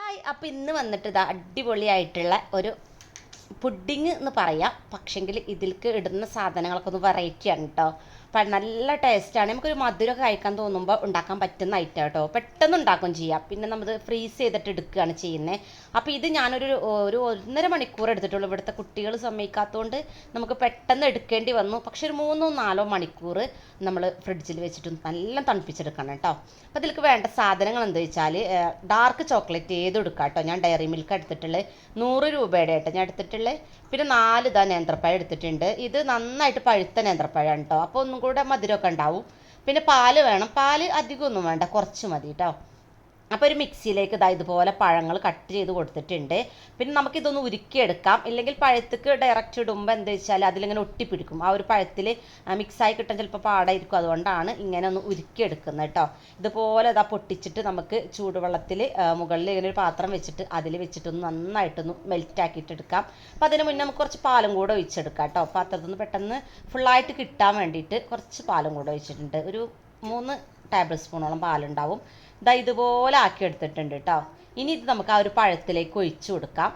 Hi, അപ്പോൾ ഇന്ന് വന്നിട്ട് ഇതാ അടിപൊളിയായിട്ടുള്ള ഒരു പുഡിങ് എന്ന് പറയാം. പക്ഷെങ്കിൽ ഇതിലേക്ക് ഇടുന്ന സാധനങ്ങളൊക്കെ ഒന്ന് വെറൈറ്റിയാണ് കേട്ടോ. അപ്പം നല്ല ടേസ്റ്റാണ്. നമുക്കൊരു മധുരമൊക്കെ കഴിക്കാൻ തോന്നുമ്പോൾ ഉണ്ടാക്കാൻ പറ്റുന്ന ഐറ്റം കേട്ടോ. പെട്ടെന്ന് ഉണ്ടാക്കുകയും ചെയ്യാം. പിന്നെ നമ്മൾ ഫ്രീസ് ചെയ്തിട്ട് എടുക്കുകയാണ് ചെയ്യുന്നത്. അപ്പോൾ ഇത് ഞാനൊരു ഒരു 1.5 മണിക്കൂർ എടുത്തിട്ടുള്ളൂ. ഇവിടുത്തെ കുട്ടികൾ സമ്മതിക്കാത്തതുകൊണ്ട് നമുക്ക് പെട്ടെന്ന് എടുക്കേണ്ടി വന്നു. പക്ഷെ ഒരു 3-4 മണിക്കൂർ നമ്മൾ ഫ്രിഡ്ജിൽ വെച്ചിട്ട് നല്ല തണുപ്പിച്ചെടുക്കണം കേട്ടോ. അപ്പോൾ ഇതിലേക്ക് വേണ്ട സാധനങ്ങൾ എന്താ വെച്ചാൽ ഡാർക്ക് ചോക്ലേറ്റ് ഏത് എടുക്കാം കേട്ടോ. ഞാൻ ഡയറി മിൽക്ക് എടുത്തിട്ടുള്ളത് 100 രൂപയുടെ ആയിട്ട് ഞാൻ എടുത്തിട്ടുള്ളത്. പിന്നെ 4 നേന്ത്രപ്പഴം എടുത്തിട്ടുണ്ട്. ഇത് നന്നായിട്ട് പഴുത്ത നേന്ത്രപ്പഴമാണ് കേട്ടോ. അപ്പോൾ ഒന്നും കൂടെ മധുരമൊക്കെ ഉണ്ടാവും. പിന്നെ പാല് വേണം. പാല് അധികമൊന്നും വേണ്ട, കുറച്ച് മതി കേട്ടോ. അപ്പോൾ ഒരു മിക്സിയിലേക്ക് ഇതുപോലെ പഴങ്ങൾ കട്ട് ചെയ്ത് കൊടുത്തിട്ടുണ്ട്. പിന്നെ നമുക്കിതൊന്ന് ഉരുക്കിയെടുക്കാം. ഇല്ലെങ്കിൽ പഴത്തേക്ക് ഡയറക്റ്റ് ഇടുമ്പോൾ എന്താ വെച്ചാൽ അതിലിങ്ങനെ ഒട്ടിപ്പിടിക്കും. ആ ഒരു പഴത്തിൽ മിക്സായി കിട്ടാൻ ചിലപ്പോൾ പാടായിരിക്കും. അതുകൊണ്ടാണ് ഇങ്ങനെ ഒന്ന് ഉരുക്കിയെടുക്കുന്നത് കേട്ടോ. ഇതുപോലെ പൊട്ടിച്ചിട്ട് നമുക്ക് ചൂടുവെള്ളത്തിൽ മുകളിൽ ഇങ്ങനെ ഒരു പാത്രം വെച്ചിട്ട് അതിൽ വെച്ചിട്ടൊന്ന് നന്നായിട്ടൊന്ന് മെൽറ്റാക്കിയിട്ട് എടുക്കാം. അപ്പോൾ അതിന് മുന്നേ നമുക്ക് കുറച്ച് പാലും കൂടെ ഒഴിച്ചെടുക്കാം കേട്ടോ. പാത്രത്തിൽ നിന്ന് പെട്ടെന്ന് ഫുള്ളായിട്ട് കിട്ടാൻ വേണ്ടിയിട്ട് കുറച്ച് പാലും കൂടെ ഒഴിച്ചിട്ടുണ്ട്. ഒരു 3 ടേബിൾ സ്പൂണോളം പാലുണ്ടാവും. ഇതുപോലെ ആക്കി എടുത്തിട്ടുണ്ട് കേട്ടോ. ഇനി ഇത് നമുക്ക് ആ ഒരു പഴത്തിലേക്ക് ഒഴിച്ചു കൊടുക്കാം.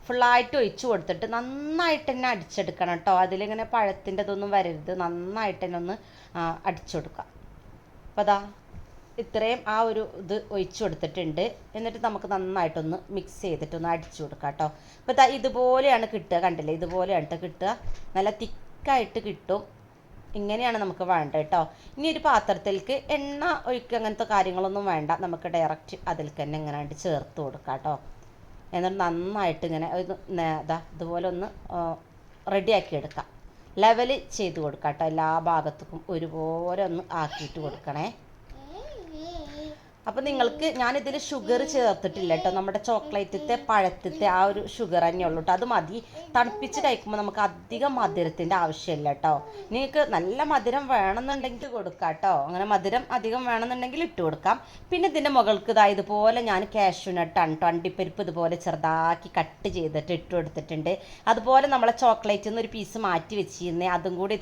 ഫുള്ളായിട്ട് ഒഴിച്ചു കൊടുത്തിട്ട് നന്നായിട്ട് തന്നെ അടിച്ചെടുക്കണം കേട്ടോ. അതിലിങ്ങനെ പഴത്തിൻ്റെ ഇതൊന്നും വരരുത്. നന്നായിട്ട് തന്നെ ഒന്ന് അടിച്ചു കൊടുക്കാം. അപ്പോൾ ഇത്രയും ആ ഒരു ഇത് ഒഴിച്ചു കൊടുത്തിട്ടുണ്ട്. എന്നിട്ട് നമുക്ക് നന്നായിട്ടൊന്ന് മിക്സ് ചെയ്തിട്ടൊന്ന് അടിച്ചു കൊടുക്കാം കേട്ടോ. അപ്പോൾ ഇതുപോലെയാണ് കിട്ടുക. കണ്ടില്ലേ, ഇതുപോലെയാണ് കിട്ടുക. നല്ല തിക്കായിട്ട് കിട്ടും. ഇങ്ങനെയാണ് നമുക്ക് വേണ്ടത് കേട്ടോ. ഇനി ഒരു പാത്രത്തിലേക്ക് എണ്ണ ഒഴിക്കുക അങ്ങനത്തെ കാര്യങ്ങളൊന്നും വേണ്ട. നമുക്ക് ഡയറക്റ്റ് അതിലേക്ക് തന്നെ ഇങ്ങനെ ചേർത്ത് കൊടുക്കാം കേട്ടോ. എന്നിട്ട് നന്നായിട്ട് ഇങ്ങനെ ഇതുപോലെ ഒന്ന് റെഡിയാക്കി എടുക്കാം. ലെവൽ ചെയ്ത് കൊടുക്കാം കേട്ടോ. എല്ലാ ഭാഗത്തേക്കും ഒരുപോലെ ഒന്ന് ആക്കിയിട്ട് കൊടുക്കണേ. അപ്പോൾ നിങ്ങൾക്ക് ഞാനിതിൽ ഷുഗർ ചേർത്തിട്ടില്ല കേട്ടോ. നമ്മുടെ ചോക്ലേറ്റത്തെ പഴത്തത്തെ ആ ഒരു ഷുഗർ തന്നെയുള്ളൂ കേട്ടോ. അത് മതി. തണുപ്പിച്ച് കഴിക്കുമ്പോൾ നമുക്ക് അധികം മധുരത്തിൻ്റെ ആവശ്യമില്ല കേട്ടോ. നിങ്ങൾക്ക് നല്ല മധുരം വേണമെന്നുണ്ടെങ്കിൽ കൊടുക്കാം കേട്ടോ. അങ്ങനെ മധുരം അധികം വേണമെന്നുണ്ടെങ്കിൽ ഇട്ട് കൊടുക്കാം. പിന്നെ ഇതിൻ്റെ മുകൾക്ക് ഇതുപോലെ ഞാൻ കാഷ്യൂ നട്ടാണ് കേട്ടോ, അണ്ടിപ്പരിപ്പ് ഇതുപോലെ ചെറുതാക്കി കട്ട് ചെയ്തിട്ട് ഇട്ട് കൊടുത്തിട്ടുണ്ട്. അതുപോലെ നമ്മളെ ചോക്ലേറ്റിൽ നിന്ന് ഒരു പീസ് മാറ്റി വെച്ചിരുന്നേ, അതും കൂടി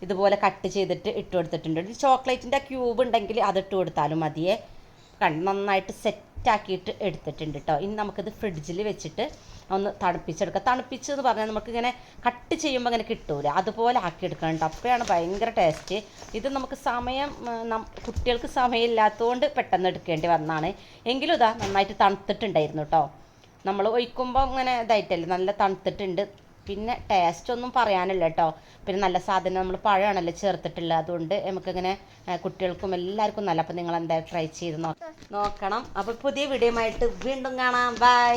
ഇതുപോലെ കട്ട് ചെയ്തിട്ട് ഇട്ട് കൊടുത്തിട്ടുണ്ട്. ചോക്ലേറ്റിൻ്റെ ക്യൂബ് ഉണ്ടെങ്കിൽ അത് ഇട്ട് കൊടുത്താലും മതിയേ. നന്നായിട്ട് സെറ്റാക്കിയിട്ട് എടുത്തിട്ടുണ്ട് കേട്ടോ. ഇനി നമുക്കിത് ഫ്രിഡ്ജിൽ വെച്ചിട്ട് ഒന്ന് തണുപ്പിച്ചെടുക്കാം. തണുപ്പിച്ചെന്ന് പറഞ്ഞാൽ നമുക്കിങ്ങനെ കട്ട് ചെയ്യുമ്പോൾ ഇങ്ങനെ കിട്ടൂല, അതുപോലെ ആക്കിയെടുക്കണം കേട്ടോ. അപ്പോഴാണ് ഭയങ്കര ടേസ്റ്റ്. ഇത് നമുക്ക് കുട്ടികൾക്ക് സമയമില്ലാത്തതുകൊണ്ട് പെട്ടെന്ന് എടുക്കേണ്ടി വന്നതാണ്. എങ്കിലും നന്നായിട്ട് തണുത്തിട്ടുണ്ടായിരുന്നു കേട്ടോ. നമ്മൾ ഒഴിക്കുമ്പോൾ ഇങ്ങനെ ഇതായിട്ടല്ലേ, നല്ല തണുത്തിട്ടുണ്ട്. പിന്നെ ടേസ്റ്റ് ഒന്നും പറയാനില്ല കേട്ടോ. പിന്നെ നല്ല സാധനം നമ്മൾ പഴമാണല്ലോ ചേർത്തിട്ടുള്ളത്. അതുകൊണ്ട് നമുക്കിങ്ങനെ കുട്ടികൾക്കും എല്ലാവർക്കും നല്ല. അപ്പോൾ നിങ്ങൾ എന്തായാലും ട്രൈ ചെയ്ത് നോക്കണം. അപ്പോൾ പുതിയ വീഡിയോ ആയിട്ട് വീണ്ടും കാണാം. ബൈ.